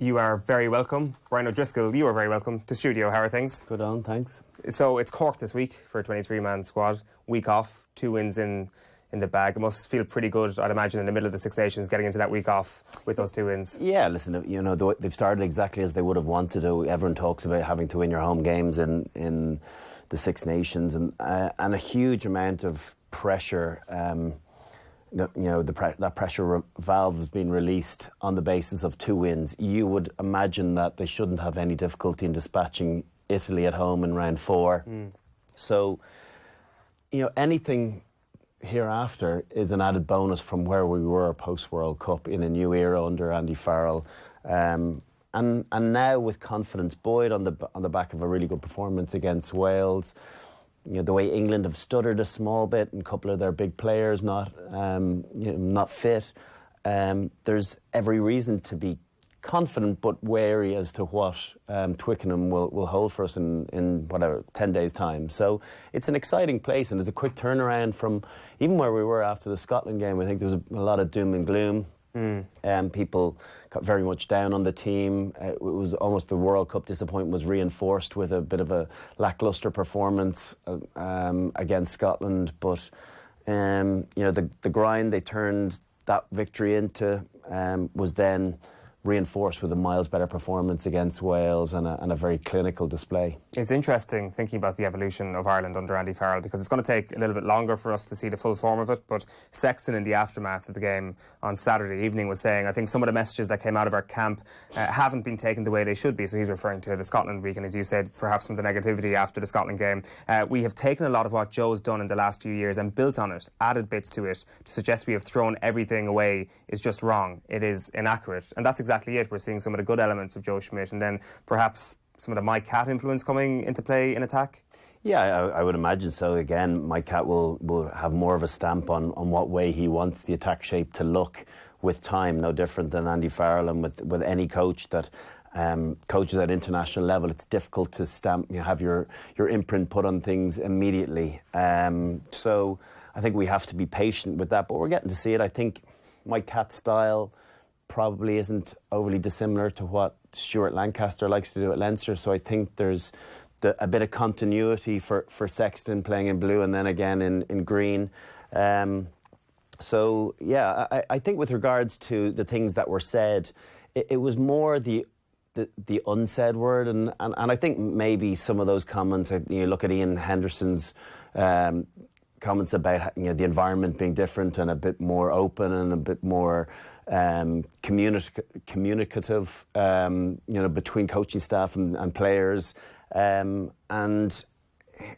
You are very welcome. Brian O'Driscoll, you are very welcome to studio. How are things? Good on, thanks. So it's Cork this week for a 23-man squad. Week off, 2 wins in the bag. It must feel pretty good, I'd imagine, in the middle of the Six Nations, getting into that week off with those 2 wins. Yeah, listen, you know, they've started exactly as they would have wanted to. Everyone talks about having to win your home games in the Six Nations, and a huge amount of pressure. That pressure valve has been released on the basis of 2 wins. You would imagine that they shouldn't have any difficulty in dispatching Italy at home in round 4. So, you know, anything hereafter is an added bonus from where we were post-World Cup in a new era under Andy Farrell. And now with confidence buoyed on the back of a really good performance against Wales. You know, the way England have stuttered a small bit and a couple of their big players not fit. There's every reason to be confident but wary as to what Twickenham will hold for us in whatever 10 days' time. So it's an exciting place, and there's a quick turnaround from even where we were after the Scotland game. I think there was a lot of doom and gloom. People got very much down on the team. It was almost the World Cup disappointment was reinforced with a bit of a lacklustre performance against Scotland. But the grind they turned that victory into was then reinforced with a miles better performance against Wales and a very clinical display. It's interesting thinking about the evolution of Ireland under Andy Farrell, because it's going to take a little bit longer for us to see the full form of it. But Sexton, in the aftermath of the game on Saturday evening, was saying, I think some of the messages that came out of our camp haven't been taken the way they should be. So he's referring to the Scotland week, and as you said, perhaps some of the negativity after the Scotland game. We have taken a lot of what Joe's done in the last few years and built on it, added bits to it. To suggest we have thrown everything away is just wrong. It is inaccurate. And that's exactly it. We're seeing some of the good elements of Joe Schmidt, and then perhaps some of the Mike Catt influence coming into play in attack. Yeah, I would imagine so. Again, Mike Catt will have more of a stamp on what way he wants the attack shape to look with time. No different than Andy Farrell, and with any coach that coaches at international level, it's difficult to stamp, have your imprint put on things immediately. So I think we have to be patient with that, but we're getting to see it. I think Mike Catt's style probably isn't overly dissimilar to what Stuart Lancaster likes to do at Leinster. So I think there's a bit of continuity for Sexton playing in blue and then again in green. So yeah, I think with regards to the things that were said, it was more the unsaid word, and I think maybe some of those comments, you look at Ian Henderson's comments about the environment being different and a bit more open and a bit more communicative, between coaching staff and players. And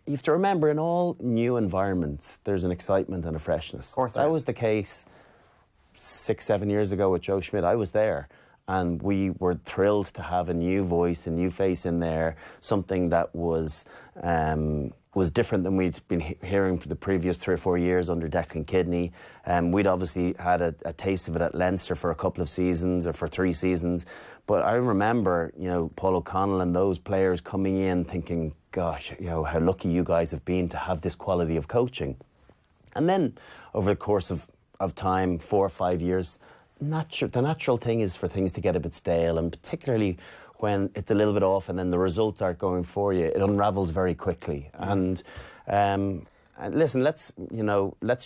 you have to remember, in all new environments, there's an excitement and a freshness. Of course, that was the case 6-7 years ago with Joe Schmidt. I was there, and we were thrilled to have a new voice, a new face in there, something that was different than we'd been hearing for the previous 3 or 4 years under Declan Kidney. We'd obviously had a taste of it at Leinster for a couple of seasons, or for 3 seasons. But I remember, Paul O'Connell and those players coming in thinking, gosh, how lucky you guys have been to have this quality of coaching. And then over the course of time, 4 or 5 years, the natural thing is for things to get a bit stale, and particularly when it's a little bit off and then the results aren't going for you, it unravels very quickly. And listen, let's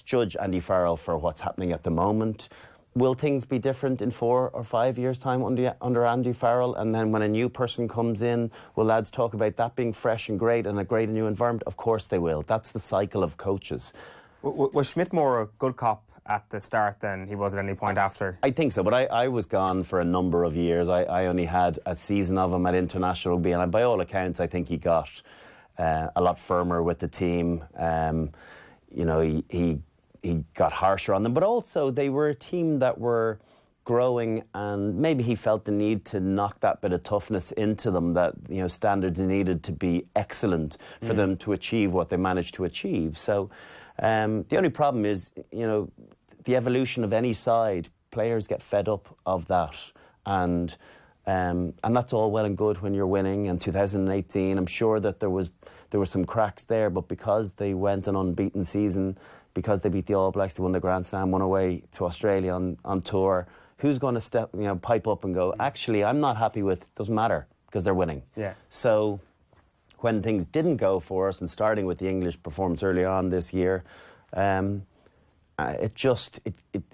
judge Andy Farrell for what's happening at the moment. Will things be different in 4 or 5 years' time under Andy Farrell? And then when a new person comes in, will lads talk about that being fresh and great and a great new environment? Of course they will. That's the cycle of coaches. Was Schmidt more a good cop at the start than he was at any point after? I think so, but I was gone for a number of years. I only had a season of him at international rugby, and by all accounts I think he got a lot firmer with the team. He got harsher on them, but also they were a team that were growing, and maybe he felt the need to knock that bit of toughness into them, that standards needed to be excellent for them to achieve what they managed to achieve. So the only problem is, the evolution of any side, players get fed up of that, and that's all well and good when you're winning. In 2018, I'm sure that there were some cracks there, but because they went an unbeaten season, because they beat the All Blacks, they won the Grand Slam, won away to Australia on tour, who's going to pipe up and go, actually, I'm not happy with, doesn't matter, because they're winning. Yeah. So when things didn't go for us, and starting with the English performance early on this year,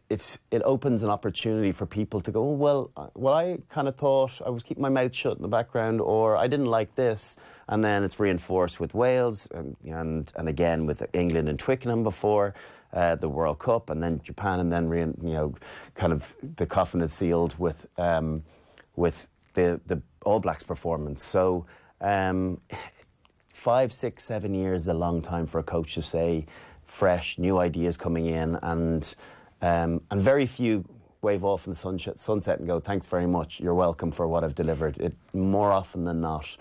it opens an opportunity for people to go, well, I kind of thought I was keeping my mouth shut in the background, or I didn't like this, and then it's reinforced with Wales and again with England and Twickenham before the World Cup, and then Japan, and then kind of the coffin is sealed with the All Blacks performance. So 5, 6, 7 years is a long time for a coach to say, fresh, new ideas coming in, and very few wave off in the sunset and go, thanks very much, you're welcome for what I've delivered. It more often than not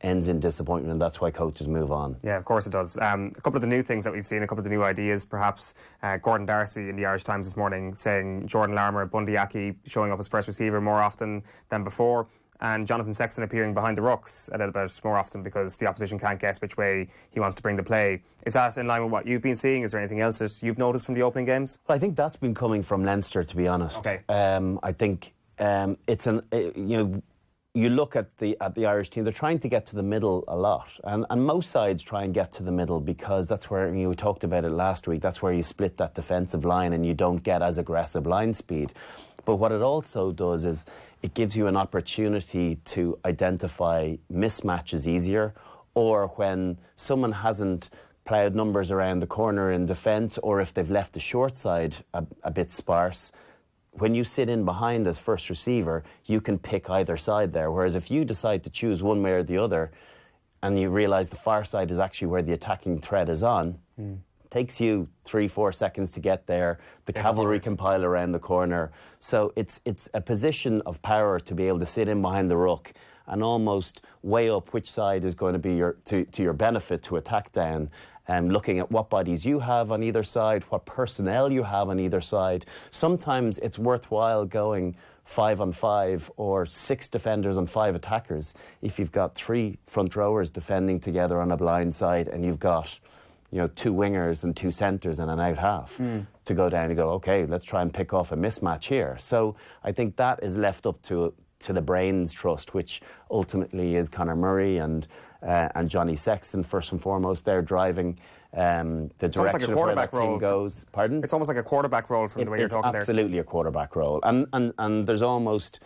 ends in disappointment, and that's why coaches move on. Yeah, of course it does. A couple of the new things that we've seen, a couple of the new ideas, perhaps. Gordon Darcy in the Irish Times this morning saying Jordan Larmour, Bundy Aki showing up as first receiver more often than before, and Jonathan Sexton appearing behind the rucks a little bit more often because the opposition can't guess which way he wants to bring the play. Is that in line with what you've been seeing? Is there anything else that you've noticed from the opening games? Well, I think that's been coming from Leinster, to be honest. Okay. I think it's you look at the Irish team, they're trying to get to the middle a lot. And most sides try and get to the middle because that's where, we talked about it last week, that's where you split that defensive line and you don't get as aggressive line speed. But what it also does is it gives you an opportunity to identify mismatches easier, or when someone hasn't ploughed numbers around the corner in defence, or if they've left the short side a bit sparse, when you sit in behind as first receiver, you can pick either side there. Whereas if you decide to choose one way or the other, and you realise the far side is actually where the attacking threat is on, takes you 3-4 seconds to get there. The cavalry can pile around the corner. So it's a position of power to be able to sit in behind the ruck and almost weigh up which side is going to be to your benefit to attack down. Looking at what bodies you have on either side, what personnel you have on either side. Sometimes it's worthwhile going 5-on-5 or 6 defenders on 5 attackers if you've got 3 front rowers defending together on a blind side and you've got 2 wingers and 2 centres and an out half to go down and go, okay, let's try and pick off a mismatch here. So I think that is left up to the brains trust, which ultimately is Conor Murray and Johnny Sexton first and foremost. They're driving the direction of where that team goes. Pardon? It's almost like a quarterback role from the way you're talking there. It's absolutely a quarterback role, and there's almost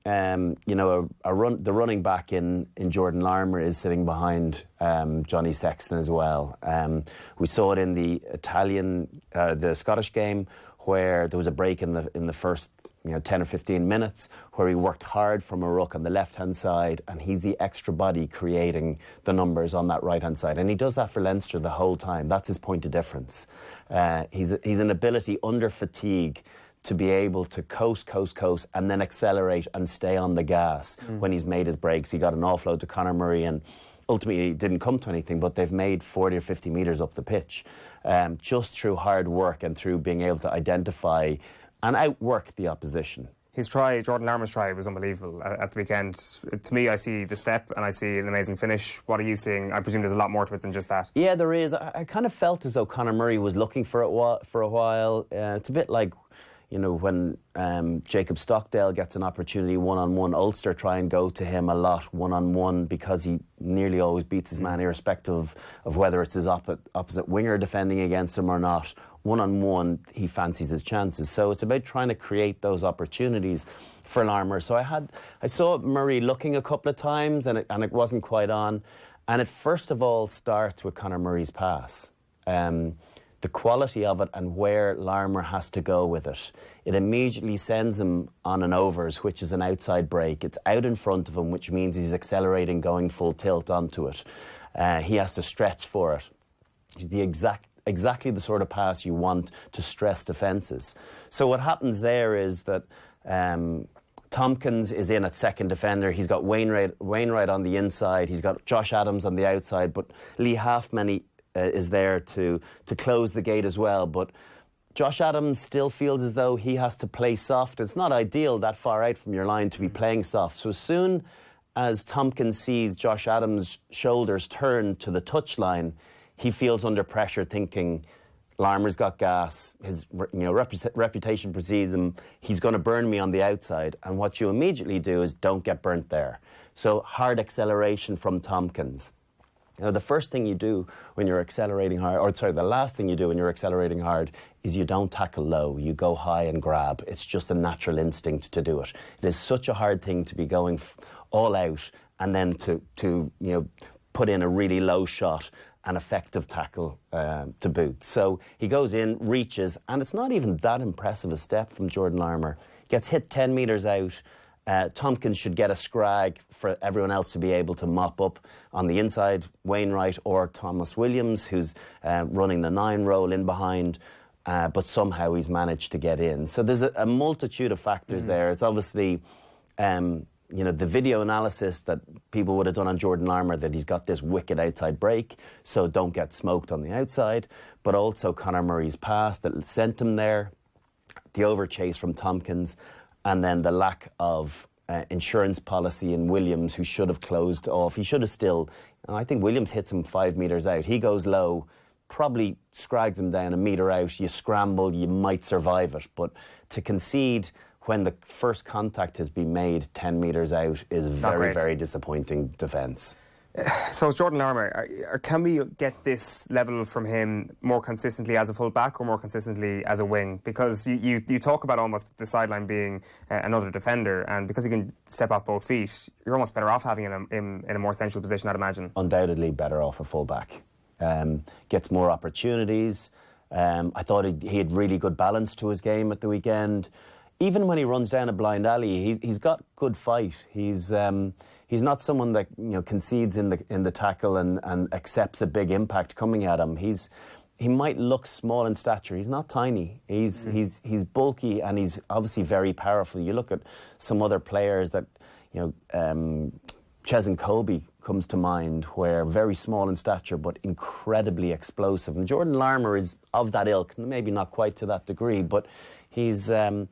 the running back in Jordan Larmour is sitting behind Johnny Sexton as well. We saw it in the the Scottish game where there was a break in the first 10 or 15 minutes where he worked hard from a ruck on the left-hand side, and he's the extra body creating the numbers on that right-hand side. And he does that for Leinster the whole time. That's his point of difference. He's an ability under fatigue to be able to coast, and then accelerate and stay on the gas when he's made his breaks. He got an offload to Conor Murray, and ultimately it didn't come to anything, but they've made 40 or 50 metres up the pitch just through hard work and through being able to identify and outwork the opposition. His try, Jordan Larmour's try, was unbelievable at the weekend. To me, I see the step and I see an amazing finish. What are you seeing? I presume there's a lot more to it than just that. Yeah, there is. I kind of felt as though Conor Murray was looking for it for a while. It's a bit like, when Jacob Stockdale gets an opportunity one-on-one, Ulster try and go to him a lot one-on-one because he nearly always beats his man, irrespective of whether it's his opposite winger defending against him or not. One-on-one, he fancies his chances. So it's about trying to create those opportunities for Larmour. So I saw Murray looking a couple of times and it wasn't quite on. And it first of all starts with Conor Murray's pass. The quality of it and where Larmour has to go with it. It immediately sends him on an overs, which is an outside break. It's out in front of him, which means he's accelerating, going full tilt onto it. He has to stretch for it. Exactly the sort of pass you want to stress defences. So what happens there is that Tompkins is in at second defender. He's got Wainwright on the inside. He's got Josh Adams on the outside, but Lee Halfpenny is there to close the gate as well. But Josh Adams still feels as though he has to play soft. It's not ideal that far out from your line to be playing soft. So as soon as Tompkins sees Josh Adams' shoulders turn to the touchline, he feels under pressure thinking, Larmour's got gas. His reputation precedes him. He's going to burn me on the outside. And what you immediately do is don't get burnt there. So hard acceleration from Tompkins. The first thing you do when you're accelerating hard, the last thing you do when you're accelerating hard is you don't tackle low. You go high and grab. It's just a natural instinct to do it. It is such a hard thing to be going all out and then to put in a really low shot, an effective tackle to boot. So he goes in, reaches, and it's not even that impressive a step from Jordan Larmour. Gets hit 10 metres out. Tompkins should get a scrag for everyone else to be able to mop up on the inside, Wainwright or Thomas Williams, who's running the 9 role in behind, but somehow he's managed to get in. So there's a multitude of factors there. It's obviously the video analysis that people would have done on Jordan Larmour, that he's got this wicked outside break, so don't get smoked on the outside, but also Conor Murray's pass that sent him there, the overchase from Tompkins, and then the lack of insurance policy in Williams, who should have closed off. He should have still, I think Williams hits him 5 metres out. He goes low, probably scragged him down a metre out. You scramble, you might survive it, but to concede when the first contact has been made 10 metres out is very, very disappointing defence. So Jordan Larmour, can we get this level from him more consistently as a full-back or more consistently as a wing? Because you talk about almost the sideline being another defender, and because he can step off both feet, you're almost better off having him in a more central position, I'd imagine. Undoubtedly better off a full-back. Gets more opportunities. I thought he had really good balance to his game at the weekend. Even when he runs down a blind alley, he's got good fight. He's not someone that concedes in the tackle and accepts a big impact coming at him. He might look small in stature. He's not tiny. He's bulky, and he's obviously very powerful. You look at some other players that Chesn Colby comes to mind, where very small in stature but incredibly explosive. And Jordan Larmour is of that ilk, maybe not quite to that degree, but he's a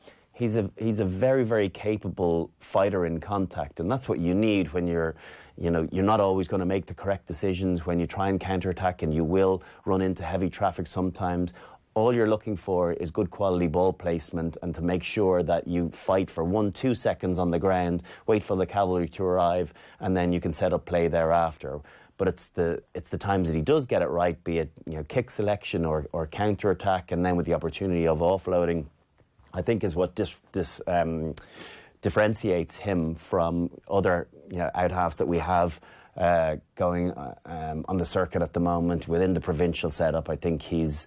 very, very capable fighter in contact, and that's what you need when you're not always going to make the correct decisions when you try and counterattack, and you will run into heavy traffic sometimes. All you're looking for is good quality ball placement, and to make sure that you fight for 1-2 seconds on the ground, wait for the cavalry to arrive, and then you can set up play thereafter. But it's the times that he does get it right, be it kick selection or counterattack, and then with the opportunity of offloading, I think is what differentiates him from other out-halves that we have going on the circuit at the moment within the provincial setup. I think he's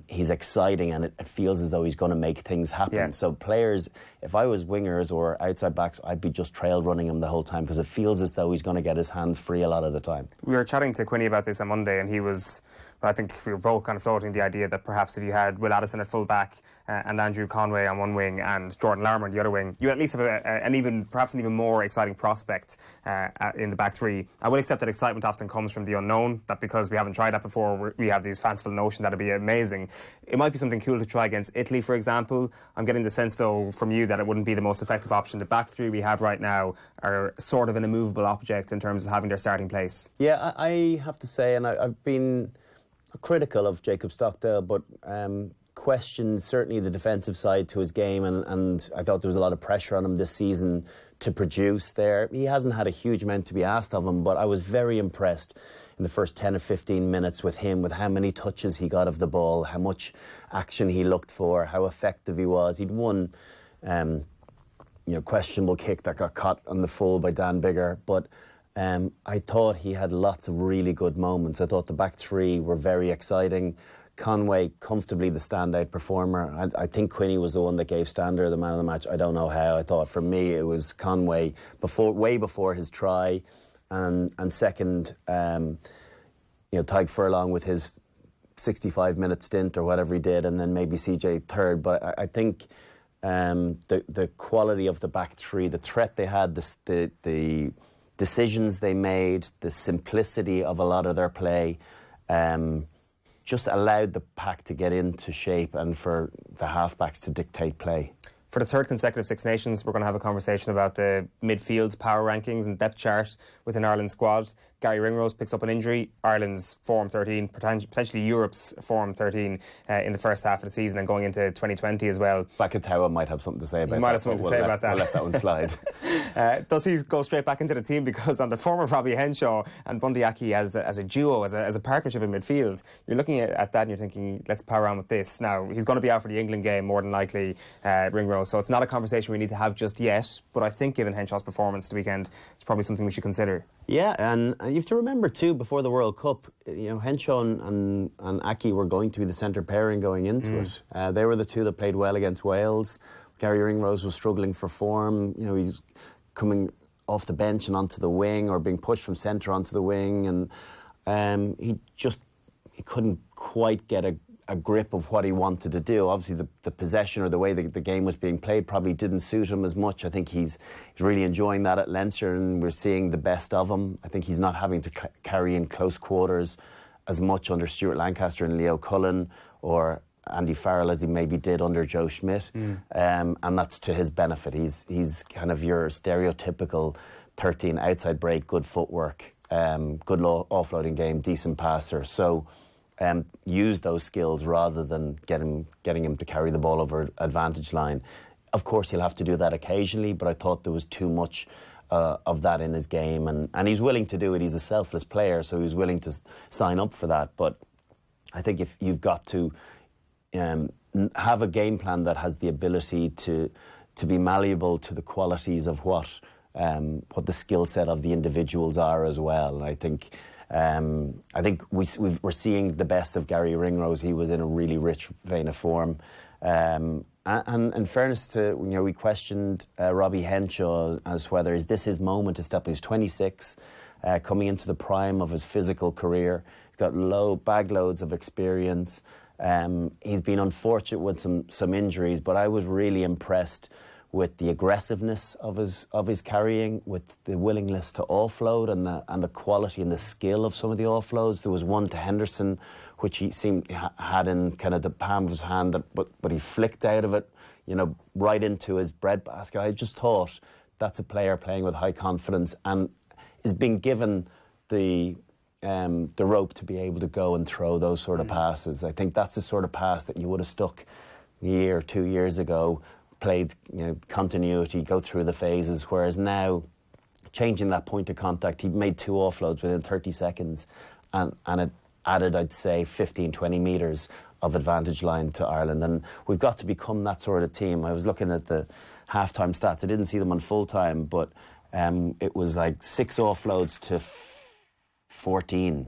exciting, and it feels as though he's going to make things happen. Yeah. So players, if I was wingers or outside backs, I'd be just trail running him the whole time, because it feels as though he's going to get his hands free a lot of the time. We were chatting to Quinny about this on Monday, and he was... I think we were both kind of floating the idea that perhaps if you had Will Addison at full back and Andrew Conway on one wing and Jordan Larmour on the other wing, you at least have perhaps an even more exciting prospect in the back three. I will accept that excitement often comes from the unknown, that because we haven't tried that before, we have these fanciful notions that it'd be amazing. It might be something cool to try against Italy, for example. I'm getting the sense, though, from you that it wouldn't be the most effective option. The back three we have right now are sort of an immovable object in terms of having their starting place. Yeah, I have to say, and I've been critical of Jacob Stockdale, but questioned certainly the defensive side to his game, and I thought there was a lot of pressure on him this season to produce there. He hasn't had a huge amount to be asked of him, but I was very impressed in the first 10 or 15 minutes with him, with how many touches he got of the ball, how much action he looked for, how effective he was. He'd won questionable kick that got caught on the full by Dan Biggar, but I thought he had lots of really good moments. I thought the back three were very exciting. Conway, comfortably the standout performer. I think Quinny was the one that gave Stander the man of the match. I don't know how. I thought for me it was Conway way before his try, and second, Tyg Furlong with his 65-minute stint or whatever he did, and then maybe CJ third. But I think the quality of the back three, the threat they had, the decisions they made, the simplicity of a lot of their play, just allowed the pack to get into shape and for the halfbacks to dictate play. For the third consecutive Six Nations, we're going to have a conversation about the midfield power rankings and depth chart within Ireland's squad. Gary Ringrose picks up an injury, Ireland's form 13, potentially Europe's form 13 in the first half of the season and going into 2020 as well. Bakatawa might have something to say about that. He might have something to say about that. We'll let that one slide. Does he go straight back into the team? Because on the form of Robbie Henshaw and Bundy Aki as a duo, as a partnership in midfield, you're looking at that and you're thinking, let's power on with this. Now, he's going to be out for the England game, more than likely, Ringrose, so it's not a conversation we need to have just yet, but I think given Henshaw's performance the weekend, it's probably something we should consider. Yeah, and you have to remember too, before the World Cup, Henshaw and Aki were going to be the centre pairing going into it. They were the two that played well against Wales. Gary Ringrose was struggling for form. He was coming off the bench and onto the wing, or being pushed from centre onto the wing, and he couldn't quite get a grip of what he wanted to do. Obviously, the possession or the way the game was being played probably didn't suit him as much. I think he's really enjoying that at Leinster, and we're seeing the best of him. I think he's not having to carry in close quarters as much under Stuart Lancaster and Leo Cullen or Andy Farrell as he maybe did under Joe Schmidt, and that's to his benefit. He's kind of your stereotypical 13 outside break, good footwork, good offloading game, decent passer. So use those skills rather than getting him to carry the ball over advantage line. Of course, he'll have to do that occasionally, but I thought there was too much of that in his game, and he's willing to do it. He's a selfless player, so he's willing to sign up for that. But I think if you've got to have a game plan that has the ability to be malleable to the qualities of what the skill set of the individuals are as well. And I think we're seeing the best of Gary Ringrose. He was in a really rich vein of form. And in fairness to, we questioned Robbie Henshaw as whether is this his moment to step. He's 26, coming into the prime of his physical career. He's got bag loads of experience. He's been unfortunate with some injuries, but I was really impressed with the aggressiveness of his carrying, with the willingness to offload and the quality and the skill of some of the offloads. There was one to Henderson, which he seemed had in kind of the palm of his hand, but he flicked out of it, right into his breadbasket. I just thought that's a player playing with high confidence and is being given the rope to be able to go and throw those sort of passes. I think that's the sort of pass that you would have stuck a year or 2 years ago, played continuity, go through the phases, whereas now changing that point of contact, he made 2 offloads within 30 seconds and it added, I'd say, 15, 20 metres of advantage line to Ireland, and we've got to become that sort of team. I was looking at the half-time stats. I didn't see them on full-time, but it was like 6 offloads to 14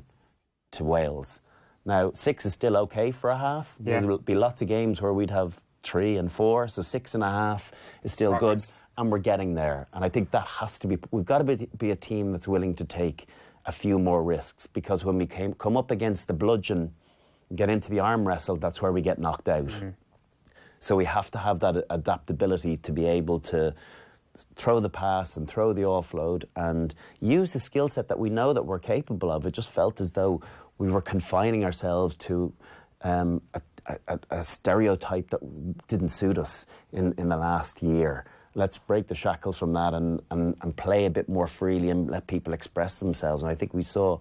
to Wales. Now, 6 is still okay for a half. Yeah. There'll be lots of games where we'd have 3 and 4, so 6.5 is still progress. Good, and we're getting there. And I think that has to be, we've got to be a team that's willing to take a few more risks, because when we come up against the bludgeon, get into the arm wrestle, that's where we get knocked out. So we have to have that adaptability to be able to throw the pass and throw the offload and use the skill set that we know that we're capable of. It just felt as though we were confining ourselves to a stereotype that didn't suit us in the last year. Let's break the shackles from that and play a bit more freely and let people express themselves. And I think we saw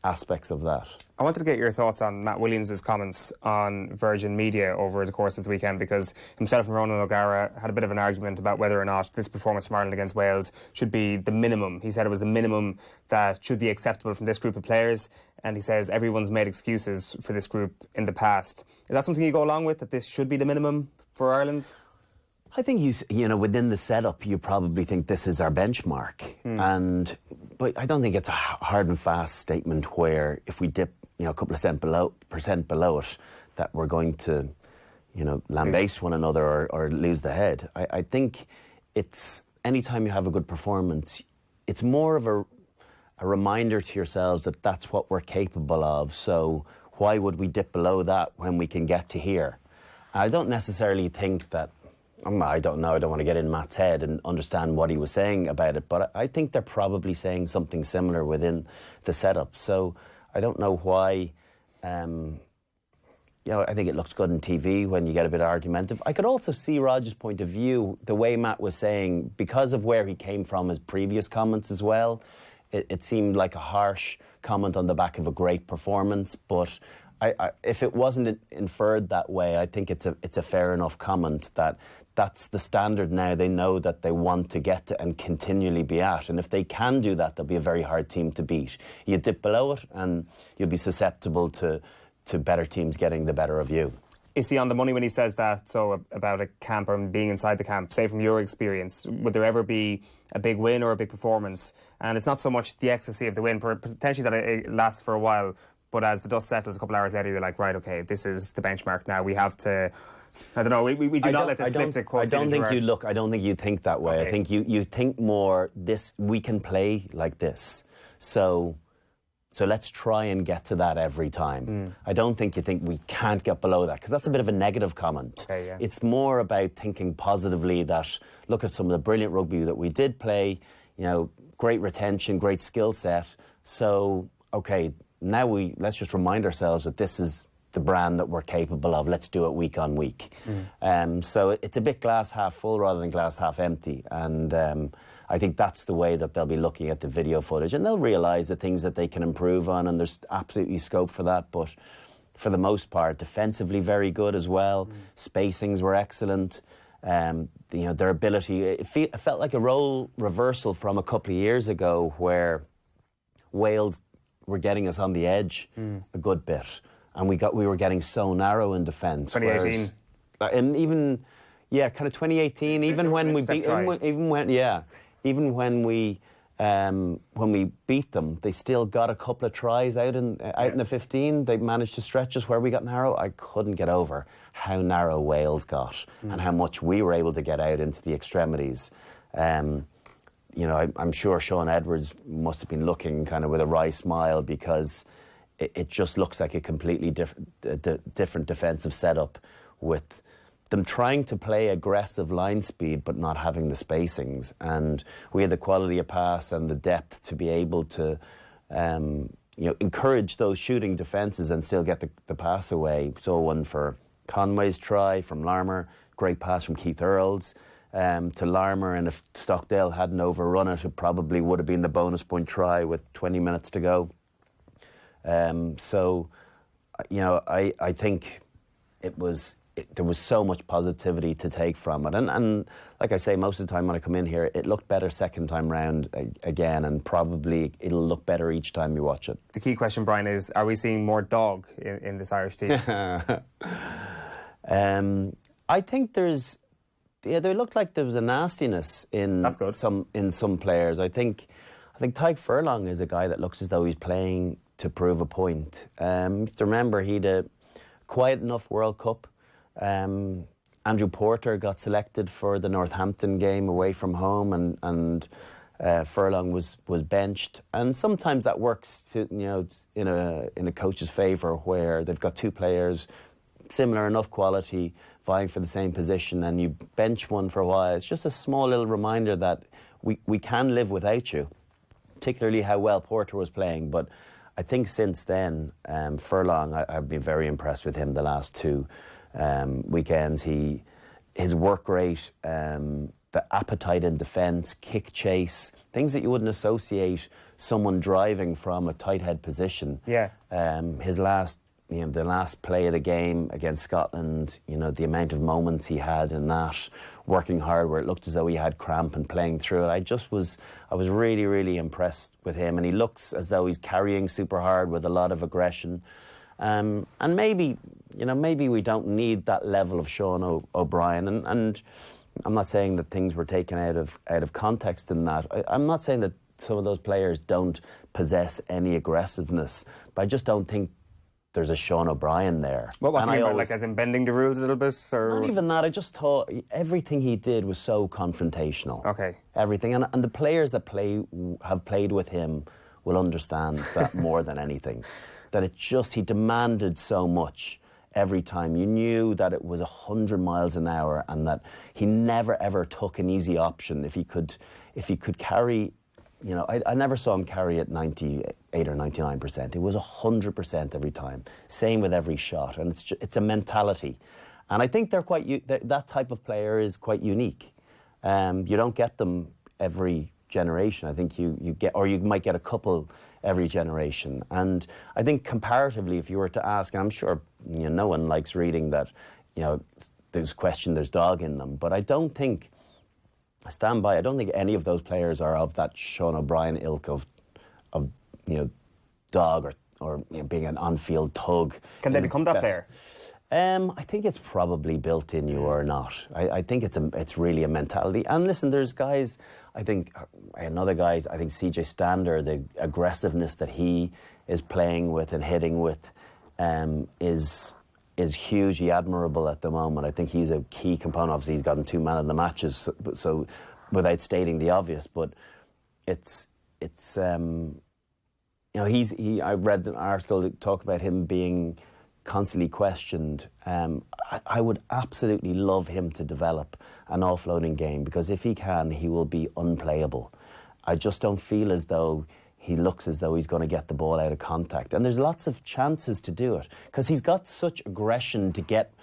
aspects of that. I wanted to get your thoughts on Matt Williams' comments on Virgin Media over the course of the weekend, because himself and Ronan O'Gara had a bit of an argument about whether or not this performance from Ireland against Wales should be the minimum. He said it was the minimum that should be acceptable from this group of players, and he says everyone's made excuses for this group in the past. Is that something you go along with, that this should be the minimum for Ireland? I think within the setup, you probably think this is our benchmark, but I don't think it's a hard and fast statement where if we dip, a couple of percent below it, that we're going to, lambaste one another or lose the head. I think it's anytime you have a good performance, it's more of a reminder to yourselves that that's what we're capable of. So why would we dip below that when we can get to here? I don't necessarily think that. I don't know. I don't want to get in Matt's head and understand what he was saying about it, but I think they're probably saying something similar within the setup. So I don't know why. I think it looks good on TV when you get a bit argumentative. I could also see Roger's point of view, the way Matt was saying, because of where he came from, his previous comments as well. it seemed like a harsh comment on the back of a great performance, but if it wasn't inferred that way, I think it's a fair enough comment that that's the standard now. They know that they want to get to and continually be at. And if they can do that, they'll be a very hard team to beat. You dip below it and you'll be susceptible to better teams getting the better of you. Is he on the money when he says that, so about a camp or being inside the camp? Say from your experience, would there ever be a big win or a big performance? And it's not so much the ecstasy of the win, potentially that it lasts for a while, but as the dust settles a couple of hours later, you're like, right, okay, this is the benchmark now. We have to... I don't know. We do not let this slip. I don't think you think that way. Okay. I think you think more. We can play like this. So let's try and get to that every time. I don't think you think we can't get below that, because that's a bit of a negative comment. Okay, yeah. It's more about thinking positively that look at some of the brilliant rugby that we did play. Great retention, great skill set. So okay, now let's just remind ourselves that this is the brand that we're capable of. Let's do it week on week. So it's a bit glass half full rather than glass half empty. And I think that's the way that they'll be looking at the video footage, and they'll realise the things that they can improve on, and there's absolutely scope for that. But for the most part, defensively very good as well. Spacings were excellent. Their ability, it felt like a role reversal from a couple of years ago where Wales were getting us on the edge a good bit. And we were getting so narrow in defence. 2018, and even kind of 2018. Even when we beat them, they still got a couple of tries out in the 15. They managed to stretch us where we got narrow. I couldn't get over how narrow Wales got and how much we were able to get out into the extremities. I'm sure Sean Edwards must have been looking kind of with a wry smile, because it just looks like a completely different defensive setup, with them trying to play aggressive line speed but not having the spacings. And we had the quality of pass and the depth to be able to encourage those shooting defences and still get the pass away. So one for Conway's try from Larmour, great pass from Keith Earls to Larmour, and if Stockdale hadn't overrun it, it probably would have been the bonus point try with 20 minutes to go. I think there was so much positivity to take from it. And like I say, most of the time when I come in here, it looked better second time round again, and probably it'll look better each time you watch it. The key question, Brian, is are we seeing more dog in this Irish team? I think there looked like there was a nastiness in some players. I think Tadhg Furlong is a guy that looks as though he's playing to prove a point. You have to remember he had a quiet enough World Cup. Andrew Porter got selected for the Northampton game away from home, and Furlong was benched. And sometimes that works in a coach's favour, where they've got two players similar enough quality vying for the same position, and you bench one for a while. It's just a small little reminder that we can live without you, particularly how well Porter was playing. But I think since then, Furlong, I've been very impressed with him the last two weekends. His work rate, the appetite in defence, kick chase, things that you wouldn't associate someone driving from a tight head position. Yeah. His last, the last play of the game against Scotland, the amount of moments he had in that, working hard where it looked as though he had cramp and playing through it. I was really, really impressed with him, and he looks as though he's carrying super hard with a lot of aggression. And maybe we don't need that level of Sean O'Brien. And I'm not saying that things were taken out of context in that. I'm not saying that some of those players don't possess any aggressiveness, but I just don't think there's a Sean O'Brien there. What do you mean by, like, as in bending the rules a little bit? Or? Not even that. I just thought everything he did was so confrontational. Okay. Everything. And the players that have played with him will understand that more than anything. That he demanded so much every time. You knew that it was 100 miles an hour, and that he never ever took an easy option. If he could carry, I never saw him carry at 98 or 99%. It was 100% every time. Same with every shot, and it's a mentality. And I think that type of player is quite unique. You don't get them every generation. I think you get, or you might get a couple every generation. And I think comparatively, if you were to ask, and I'm sure no one likes reading that, there's question, there's dog in them, but I don't think any of those players are of that Sean O'Brien ilk of dog or being an on-field thug. Can they become that player? I think it's probably built in you or not. I think it's really a mentality. And listen, there's guys, I think CJ Stander, the aggressiveness that he is playing with and hitting with is hugely admirable at the moment. I think he's a key component. Obviously, he's gotten 2 man of the matches, so without stating the obvious, but I read an article that talked about him being constantly questioned. I would absolutely love him to develop an offloading game, because if he can, he will be unplayable. I just don't feel as though he looks as though he's going to get the ball out of contact. And there's lots of chances to do it, because he's got such aggression to get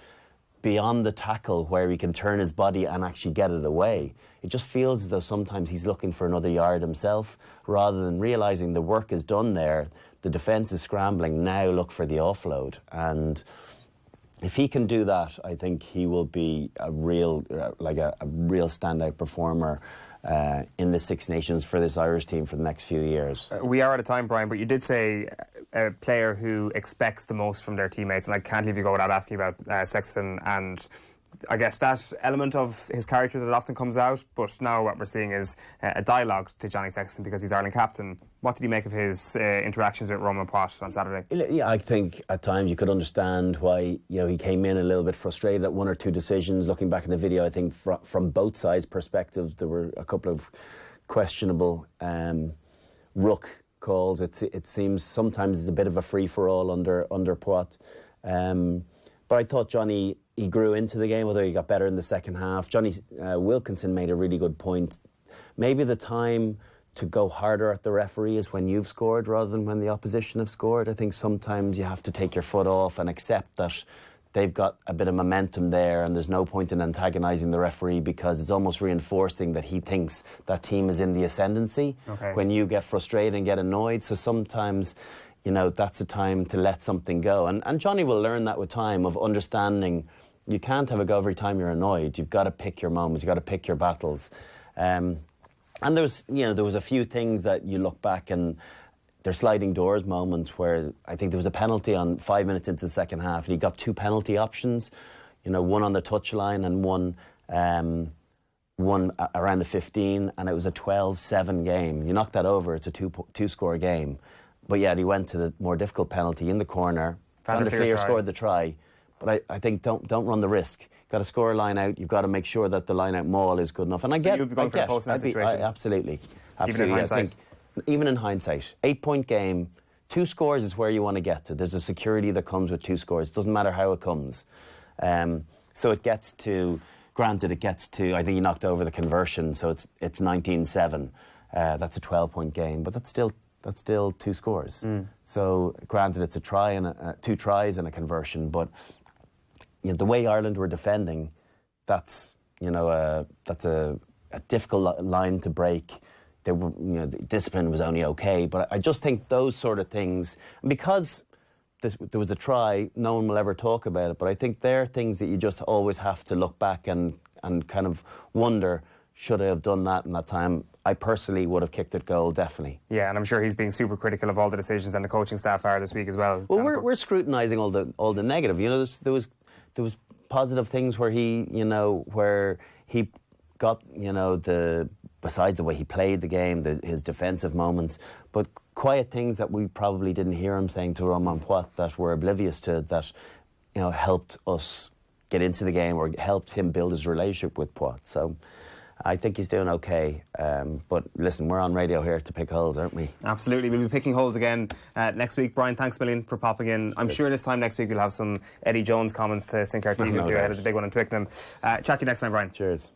beyond the tackle where he can turn his body and actually get it away. It just feels as though sometimes he's looking for another yard himself, rather than realising the work is done there. The defence is scrambling, now look for the offload. And if he can do that, I think he will be a real standout performer in the Six Nations for this Irish team for the next few years. We are out of time, Brian, but you did say a player who expects the most from their teammates, and I can't leave you go without asking about Sexton, and I guess that element of his character that often comes out, but now what we're seeing is a dialogue to Johnny Sexton because he's Ireland captain. What did you make of his interactions with Roman Poit on Saturday? Yeah, I think at times you could understand why he came in a little bit frustrated at one or two decisions. Looking back in the video, I think from both sides' perspectives, there were a couple of questionable ruck calls. It seems sometimes it's a bit of a free-for-all under Poit. But I thought Johnny, he grew into the game, although he got better in the second half. Johnny Wilkinson made a really good point. Maybe the time to go harder at the referee is when you've scored rather than when the opposition have scored. I think sometimes you have to take your foot off and accept that they've got a bit of momentum there, and there's no point in antagonising the referee, because it's almost reinforcing that he thinks that team is in the ascendancy when you get frustrated and get annoyed. So sometimes, that's a time to let something go. And Johnny will learn that with time, of understanding you can't have a go every time you're annoyed. You've got to pick your moments. You've got to pick your battles. And there was a few things that you look back and they're sliding doors moments where I think there was a penalty on 5 minutes into the second half, and he got two penalty options, one on the touchline and one around the 15, and it was a 12-7 game. You knock that over, it's a two-score game. But yet he went to the more difficult penalty in the corner. Van der Fleer scored the try. But I think don't run the risk. You've got to score a line out. You've got to make sure that the line out maul is good enough. And you'd be going for the post in that situation? Absolutely. Even in hindsight? Even in hindsight. 8-point game. 2 scores is where you want to get to. There's a security that comes with 2 scores. It doesn't matter how it comes. So it gets to, granted, I think he knocked over the conversion, so it's 19-7. That's a 12-point game, but that's still 2 scores. So granted, it's a try and 2 tries and a conversion, but the way Ireland were defending, that's a difficult line to break. The discipline was only okay, but I just think those sort of things, because there was a try, no one will ever talk about it, but I think they're things that you just always have to look back and kind of wonder, should I have done that in that time? I personally would have kicked it goal, definitely. Yeah, and I'm sure he's being super critical of all the decisions, and the coaching staff are this week as well. Well, we're scrutinising all the negative. There was positive things where he got besides the way he played the game, his defensive moments, but quiet things that we probably didn't hear him saying to Roman Poit that we're oblivious to, that helped us get into the game or helped him build his relationship with Poit. So I think he's doing okay. But listen, we're on radio here to pick holes, aren't we? Absolutely. We'll be picking holes again next week. Brian, thanks a million for popping in. I'm sure this time next week we'll have some Eddie Jones comments to sink our teeth into ahead of the big one in Twickenham. Chat to you next time, Brian. Cheers.